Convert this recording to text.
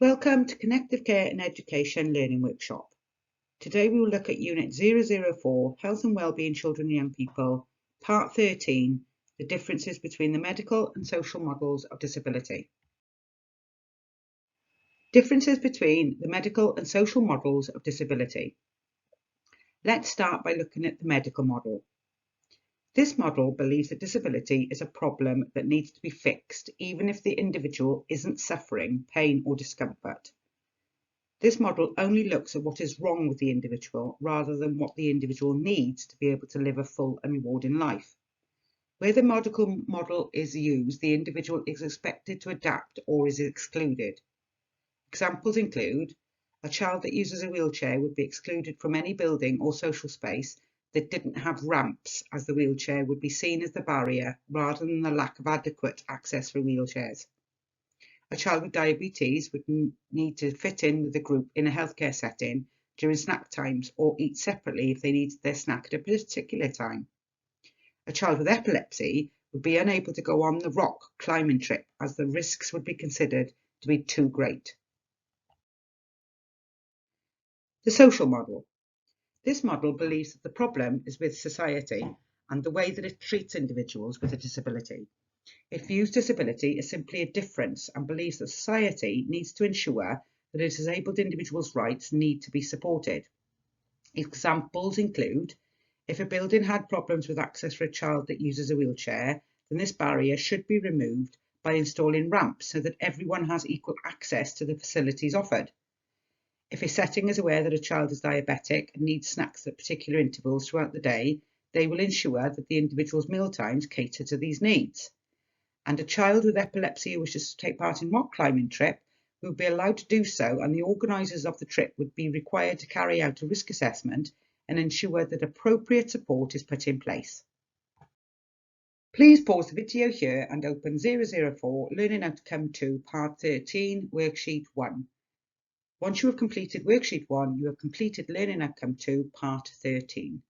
Welcome to Connective Care and Education Learning Workshop. Today we will look at Unit 004, Health and Wellbeing Children and Young People, Part 13, the differences between the medical and social models of disability. Differences between the medical and social models of disability. Let's start by looking at the medical model. This model believes that disability is a problem that needs to be fixed, even if the individual isn't suffering pain or discomfort. This model only looks at what is wrong with the individual rather than what the individual needs to be able to live a full and rewarding life. Where the medical model is used, the individual is expected to adapt or is excluded. Examples include a child that uses a wheelchair would be excluded from any building or social space that didn't have ramps, as the wheelchair would be seen as the barrier rather than the lack of adequate access for wheelchairs. A child with diabetes would need to fit in with the group in a healthcare setting during snack times or eat separately if they needed their snack at a particular time. A child with epilepsy would be unable to go on the rock climbing trip as the risks would be considered to be too great. The social model. This model believes that the problem is with society and the way that it treats individuals with a disability. It views disability as simply a difference and believes that society needs to ensure that a disabled individual's rights need to be supported. Examples include, if a building had problems with access for a child that uses a wheelchair, then this barrier should be removed by installing ramps so that everyone has equal access to the facilities offered. If a setting is aware that a child is diabetic and needs snacks at particular intervals throughout the day, they will ensure that the individual's mealtimes cater to these needs. And a child with epilepsy who wishes to take part in rock climbing trip will be allowed to do so, and the organisers of the trip would be required to carry out a risk assessment and ensure that appropriate support is put in place. Please pause the video here and open 004 Learning Outcome 2 Part 13 Worksheet 1. Once you have completed Worksheet 1, you have completed Learning Outcome 2 Part 13.